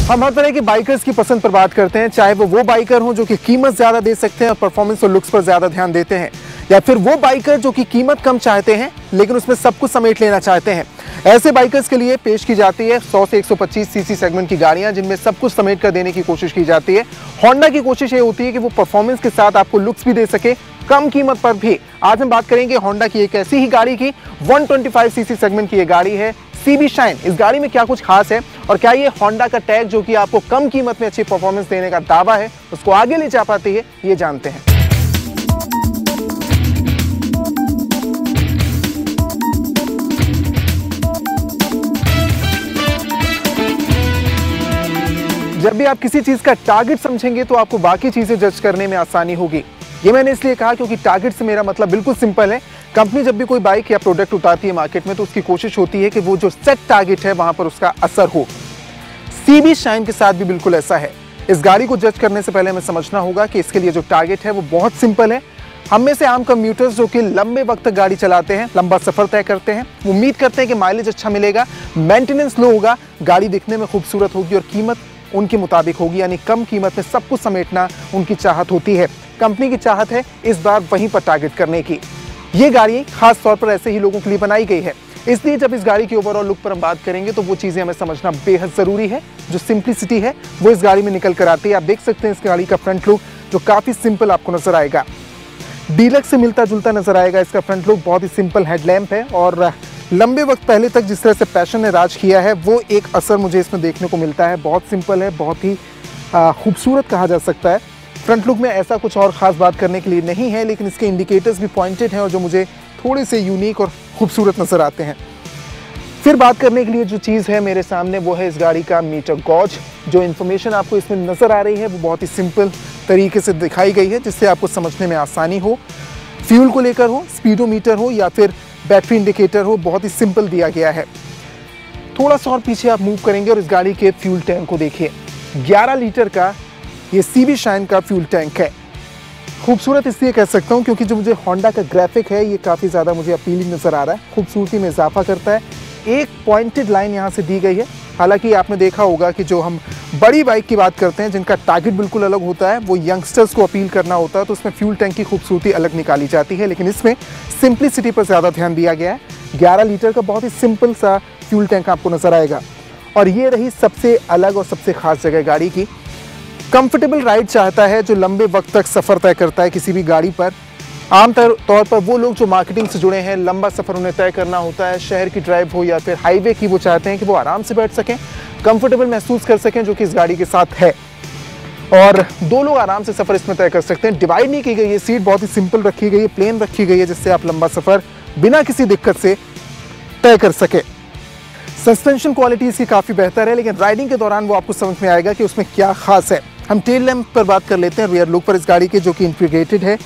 हम हर तरह के बाइकर्स की पसंद पर बात करते हैं, चाहे वो बाइकर हो जो कि कीमत ज्यादा दे सकते हैं और परफॉर्मेंस और लुक्स पर ज्यादा ध्यान देते हैं, या फिर वो बाइकर जो कि कीमत कम चाहते हैं लेकिन उसमें सब कुछ समेट लेना चाहते हैं। ऐसे बाइकर्स के लिए पेश की जाती है 100 से 125 सीसी सेगमेंट की गाड़ियां, जिनमें सब कुछ समेट कर देने की कोशिश की जाती है। होंडा की कोशिश ये होती है कि वो परफॉर्मेंस के साथ आपको लुक्स भी दे सके कम कीमत पर भी। आज हम बात करेंगे होंडा की एक ऐसी ही गाड़ी की, 125 सीसी सेगमेंट की ये गाड़ी है CB शाइन। इस गाड़ी में क्या कुछ खास है और क्या ये होंडा का टैग जो कि आपको कम कीमत में अच्छी परफॉर्मेंस देने का दावा है उसको आगे ले जा पाती है, ये जानते हैं। जब भी आप किसी चीज का टारगेट समझेंगे तो आपको बाकी चीजें जज करने में आसानी होगी। ये मैंने इसलिए कहा क्योंकि टारगेट से मेरा मतलब बिल्कुल सिंपल है। कंपनी जब भी कोई बाइक या प्रोडक्ट उतारती है मार्केट में तो उसकी कोशिश होती है कि वो जो सेट टारगेट है वहां पर उसका असर हो। CB शाइन के साथ भी बिल्कुल ऐसा है। इस गाड़ी को जज करने से पहले हमें समझना होगा कि इसके लिए जो टारगेट है वो बहुत सिंपल है। हम में से आम कम्यूटर्स जो कि लंबे वक्त तक गाड़ी चलाते हैं, लंबा सफर तय करते हैं, उम्मीद करते हैं कि माइलेज अच्छा मिलेगा, मेंटेनेंस लो होगा, गाड़ी दिखने में खूबसूरत होगी और कीमत उनके मुताबिक होगी, यानी कम कीमत में सब कुछ समेटना उनकी चाहत होती है। कंपनी की चाहत है इस बार वहीं पर टारगेट करने की। ये गाड़ी खास तौर पर ऐसे ही लोगों के लिए बनाई गई है। इसलिए जब इस गाड़ी की ओवरऑल लुक पर हम बात करेंगे तो वो चीजें हमें समझना बेहद जरूरी है। जो सिंप्लिसिटी है वो इस गाड़ी में निकल कर आती है। आप देख सकते हैं इस गाड़ी का फ्रंट लुक जो काफी सिंपल आपको नजर आएगा, डीलक्स से मिलता जुलता नजर आएगा। इसका फ्रंट लुक बहुत ही सिंपल हेडलैम्प है और लंबे वक्त पहले तक जिस तरह से पैशन ने राज किया है वो एक असर मुझे इसमें देखने को मिलता है। बहुत सिंपल है, बहुत ही खूबसूरत कहा जा सकता है। फ्रंट लुक में ऐसा कुछ और ख़ास बात करने के लिए नहीं है, लेकिन इसके इंडिकेटर्स भी पॉइंटेड हैं और जो मुझे थोड़े से यूनिक और खूबसूरत नज़र आते हैं। फिर बात करने के लिए जो चीज़ है मेरे सामने वो है इस गाड़ी का मीटर गॉज। जो इन्फॉर्मेशन आपको इसमें नज़र आ रही है वो बहुत ही सिंपल तरीके से दिखाई गई है जिससे आपको समझने में आसानी हो। फ्यूल को लेकर हो, स्पीडोमीटर हो या फिर बैटरी इंडिकेटर हो, बहुत ही सिंपल दिया गया है। थोड़ा सा और पीछे आप मूव करेंगे और इस गाड़ी के फ्यूल टैंक को देखिए। 11 लीटर का ये CB शाइन का फ्यूल टैंक है। खूबसूरत इसलिए कह सकता हूँ क्योंकि जो मुझे होंडा का ग्राफिक है ये काफ़ी ज़्यादा मुझे अपीलिंग नज़र आ रहा है, खूबसूरती में इजाफा करता है। एक पॉइंटेड लाइन यहाँ से दी गई है। हालांकि आपने देखा होगा कि जो हम बड़ी बाइक की बात करते हैं जिनका टारगेट बिल्कुल अलग होता है, वो यंगस्टर्स को अपील करना होता है, तो उसमें फ्यूल टैंक की खूबसूरती अलग निकाली जाती है, लेकिन इसमें सिंप्लिसिटी पर ज़्यादा ध्यान दिया गया है। 11 लीटर का बहुत ही सिंपल सा फ्यूल टैंक आपको नज़र आएगा। और ये रही सबसे अलग और सबसे खास जगह गाड़ी की। कंफर्टेबल राइड चाहता है जो लंबे वक्त तक सफ़र तय करता है किसी भी गाड़ी पर। आम तौर पर वो लोग जो मार्केटिंग से जुड़े हैं, लंबा सफ़र उन्हें तय करना होता है, शहर की ड्राइव हो या फिर हाईवे की, वो चाहते हैं कि वो आराम से बैठ सकें, कंफर्टेबल महसूस कर सकें, जो कि इस गाड़ी के साथ है। और दो लोग आराम से सफ़र इसमें तय कर सकते हैं। डिवाइड नहीं की गई है सीट, बहुत ही सिंपल रखी गई है, प्लेन रखी गई है, जिससे आप लंबा सफ़र बिना किसी दिक्कत से तय कर सके। सस्पेंशन क्वालिटी इसकी काफ़ी बेहतर है, लेकिन राइडिंग के दौरान वो आपको समझ में आएगा कि उसमें क्या खास है। हम टेल लैंप पर बात कर लेते हैं, रियर लुक पर इस गाड़ी के, जो कि इंटीग्रेटेड है,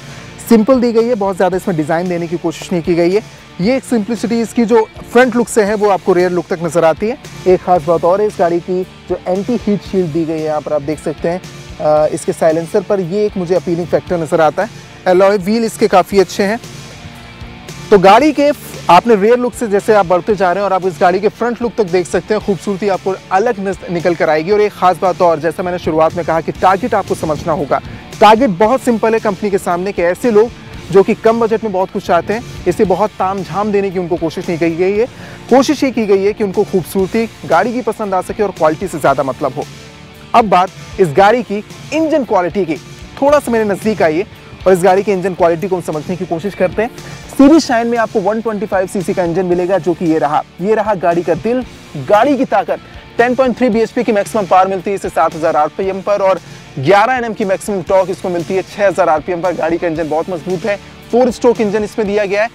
सिंपल दी गई है, बहुत ज़्यादा इसमें डिज़ाइन देने की कोशिश नहीं की गई है। ये एक सिंप्लिसिटी इसकी जो फ्रंट लुक से है वो आपको रियर लुक तक नज़र आती है। एक खास बात और है इस गाड़ी की, जो एंटी हीट शील्ड दी गई है, यहाँ पर आप देख सकते हैं इसके साइलेंसर पर, ये एक मुझे अपीलिंग फैक्टर नज़र आता है। एलॉय व्हील इसके काफ़ी अच्छे हैं। तो गाड़ी के आपने रियर लुक से जैसे आप बढ़ते जा रहे हैं और आप इस गाड़ी के फ्रंट लुक तक देख सकते हैं, खूबसूरती आपको अलग निकल कर आएगी। और एक खास बात और, जैसा मैंने शुरुआत में कहा कि टारगेट आपको समझना होगा। टारगेट बहुत सिंपल है कंपनी के सामने कि ऐसे लोग जो कि कम बजट में बहुत कुछ चाहते हैं, इसे बहुत तामझाम देने की उनको कोशिश नहीं की गई है। कोशिश ये की गई है कि उनको खूबसूरती गाड़ी की पसंद आ सके और क्वालिटी से ज़्यादा मतलब हो। अब बात इस गाड़ी की इंजन क्वालिटी की। थोड़ा सा मेरे नज़दीक आइए और इस गाड़ी की इंजन क्वालिटी को हम समझने की कोशिश करते हैं। CB शाइन में आपको 125 सीसी का इंजन मिलेगा, जो कि ये रहा गाड़ी का दिल, गाड़ी की ताकत। 10.3 bhp की मैक्सिमम पावर मिलती है इसे 7000 RPM पर और 11 Nm की मैक्सिमम टॉर्क इसको मिलती है 6000 RPM पर। गाड़ी का इंजन बहुत मजबूत है, 4 स्ट्रोक इंजन इसमें दिया गया है।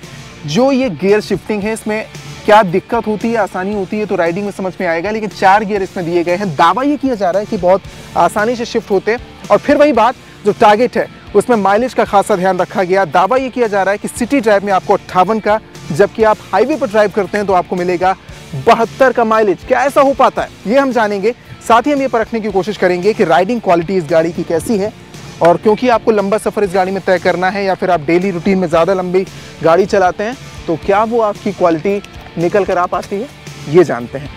जो ये गियर शिफ्टिंग है, इसमें क्या दिक्कत होती है, आसानी होती है, तो राइडिंग में समझ में आएगा, लेकिन 4 गियर इसमें दिए गए हैं। दावा ये किया जा रहा है कि बहुत आसानी से शिफ्ट होते हैं। और फिर वही बात, जो टारगेट है उसमें माइलेज का खासा ध्यान रखा गया। दावा ये किया जा रहा है कि सिटी ड्राइव में आपको 58 का, जबकि आप हाईवे पर ड्राइव करते हैं तो आपको मिलेगा 72 का माइलेज। क्या ऐसा हो पाता है, ये हम जानेंगे। साथ ही हम ये परखने की कोशिश करेंगे कि राइडिंग क्वालिटी इस गाड़ी की कैसी है, और क्योंकि आपको लंबा सफ़र इस गाड़ी में तय करना है या फिर आप डेली रूटीन में ज़्यादा लंबी गाड़ी चलाते हैं, तो क्या वो आपकी क्वालिटी निकल कर आ पाती है, ये जानते हैं।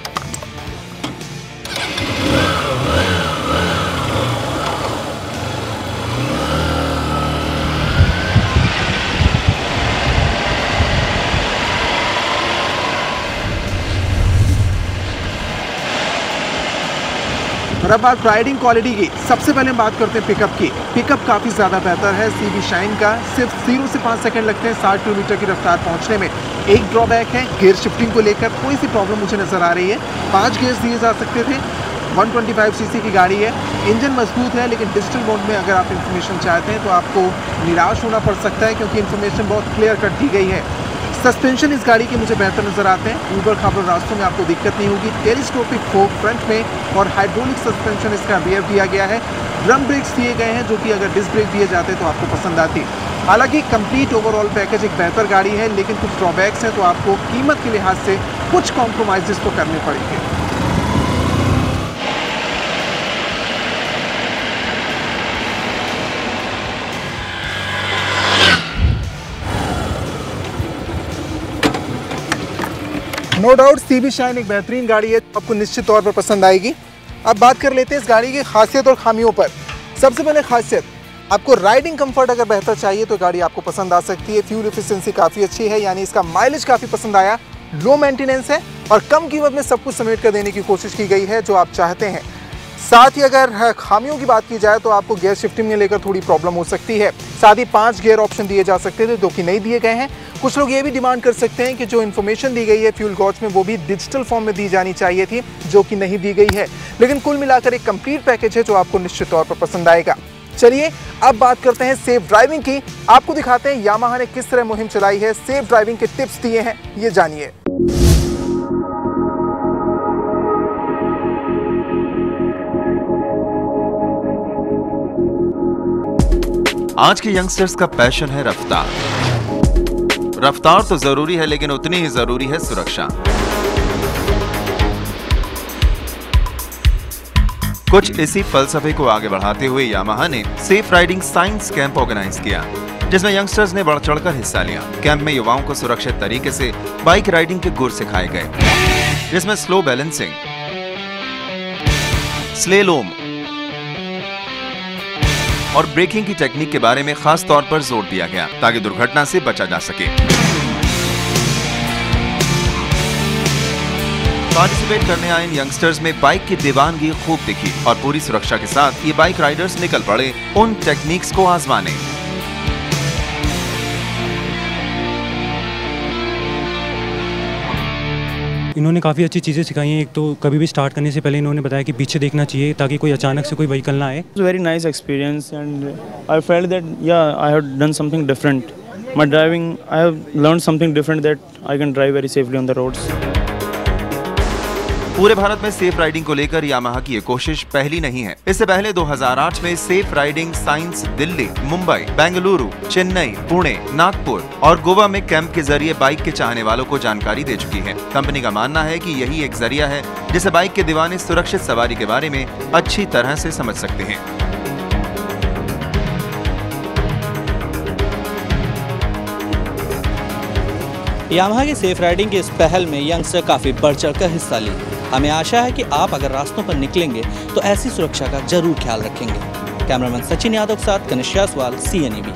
और अब बात राइडिंग क्वालिटी की। सबसे पहले हम बात करते हैं पिकअप की। पिकअप काफ़ी ज़्यादा बेहतर है CB शाइन का। सिर्फ 0 से 5 सेकंड लगते हैं 60 किलोमीटर की रफ्तार पहुंचने में। एक ड्रॉबैक है गियर शिफ्टिंग को लेकर थोड़ी सी प्रॉब्लम मुझे नज़र आ रही है। 5 गियर्स दिए जा सकते थे। 125 सीसी की गाड़ी है, इंजन मजबूत है, लेकिन डिजिटल मोड में अगर आप इन्फॉर्मेशन चाहते हैं तो आपको निराश होना पड़ सकता है, क्योंकि इन्फॉर्मेशन बहुत क्लियर कट दी गई है। सस्पेंशन इस गाड़ी के मुझे बेहतर नज़र आते हैं। ऊबड़ खाबड़ रास्तों में आपको दिक्कत नहीं होगी। टेलीस्कोपिक फोक फ्रंट में और हाइड्रोलिक सस्पेंशन इसका रियर दिया गया है। ड्रम ब्रेक्स दिए गए हैं, जो कि अगर डिस्क ब्रेक दिए जाते तो आपको पसंद आती। हालांकि कंप्लीट ओवरऑल पैकेज एक बेहतर गाड़ी है, लेकिन कुछ ड्रॉबैक्स हैं, तो आपको कीमत के लिहाज से कुछ कॉम्प्रोमाइज़ तो करने पड़ेंगे। नो डाउट CB शाइन एक बेहतरीन गाड़ी है, आपको निश्चित तौर पर पसंद आएगी। अब बात कर लेते हैं इस गाड़ी की खासियत और खामियों पर। सबसे पहले खासियत, आपको राइडिंग कंफर्ट अगर बेहतर चाहिए तो गाड़ी आपको पसंद आ सकती है। फ्यूल एफिशिएंसी काफ़ी अच्छी है, यानी इसका माइलेज काफ़ी पसंद आया। लो मेंटेनेंस है और कम कीमत में सब कुछ समेट कर देने की कोशिश की गई है जो आप चाहते हैं। साथ ही अगर खामियों की बात की जाए तो आपको गियर शिफ्टिंग में लेकर थोड़ी प्रॉब्लम हो सकती है। साथ ही 5 गियर ऑप्शन दिए जा सकते थे, जो कि नहीं दिए गए हैं। कुछ लोग ये भी डिमांड कर सकते हैं कि जो इन्फॉर्मेशन दी गई है फ्यूल गॉज में, वो भी डिजिटल फॉर्म में दी जानी चाहिए थी, जो कि नहीं दी गई है। लेकिन कुल मिलाकर एक कंप्लीट पैकेज है जो आपको निश्चित तौर पर पसंद आएगा। चलिए अब बात करते हैं सेफ ड्राइविंग की। आपको दिखाते हैं यामाहा ने किस तरह मुहिम चलाई है, सेफ ड्राइविंग के टिप्स दिए हैं, ये जानिए। आज के यंगस्टर्स का पैशन है रफ्तार। रफ्तार तो जरूरी है, लेकिन उतनी ही जरूरी है सुरक्षा। कुछ इसी फलसफे को आगे बढ़ाते हुए यामाहा ने safe riding science camp organise किया, जिसमें यंगस्टर्स ने बढ़ चढ़कर हिस्सा लिया। कैंप में युवाओं को सुरक्षित तरीके से बाइक राइडिंग के गुर सिखाए गए, जिसमें स्लो बैलेंसिंग, स्लेलोम और ब्रेकिंग की टेक्निक के बारे में खास तौर पर जोर दिया गया, ताकि दुर्घटना से बचा जा सके। पार्टिसिपेट करने आए यंगस्टर्स में बाइक की दीवानगी खूब दिखी और पूरी सुरक्षा के साथ ये बाइक राइडर्स निकल पड़े उन टेक्निक्स को आजमाने। इन्होंने काफ़ी अच्छी चीज़ें सिखाई हैं। एक तो कभी भी स्टार्ट करने से पहले इन्होंने बताया कि पीछे देखना चाहिए, ताकि कोई अचानक से कोई व्हीकल ना आए। It's a very nice experience, and I felt that I have done something different. My driving, I have learned something different, that I can drive very safely on the roads. पूरे भारत में safe riding को लेकर Yamaha की ये कोशिश पहली नहीं है। इससे पहले 2008 में safe riding science Delhi, Mumbai, Bengaluru, Chennai, Pune, Nagpur और गोवा में कैंप के जरिए बाइक के चाहने वालों को जानकारी दे चुकी है। कंपनी का मानना है कि यही एक जरिया है जिससे बाइक के दीवाने सुरक्षित सवारी के बारे में अच्छी तरह से समझ सकते हैं। यामाहा की सेफ राइडिंग की इस पहल में यंगस्टर काफ़ी बढ़ चढ़कर हिस्सा ली। हमें आशा है कि आप अगर रास्तों पर निकलेंगे तो ऐसी सुरक्षा का जरूर ख्याल रखेंगे। कैमरामैन सचिन यादव के साथ Kanishk Jaiswal, CNEB।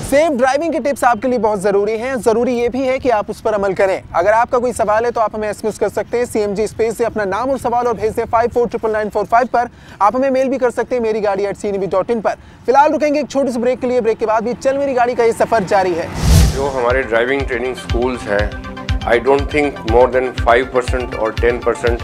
Safe driving के टिप्स आपके लिए बहुत ज़रूरी हैं। ज़रूरी ये भी है कि आप उस पर अमल करें। अगर आपका कोई सवाल है तो आप हमें SMS कर सकते हैं CMG स्पेस से अपना नाम और सवाल और भेज दें 549945 पर। आप हमें मेल भी कर सकते हैं मेरी गाड़ी @CNEB.in पर। फिलहाल रुकेंगे एक छोटे से ब्रेक के लिए। ब्रेक के बाद भी चल मेरी गाड़ी का ये सफ़र जारी है। जो हमारे ड्राइविंग ट्रेनिंग स्कूल्स हैं, I don't think more than 5% or 10%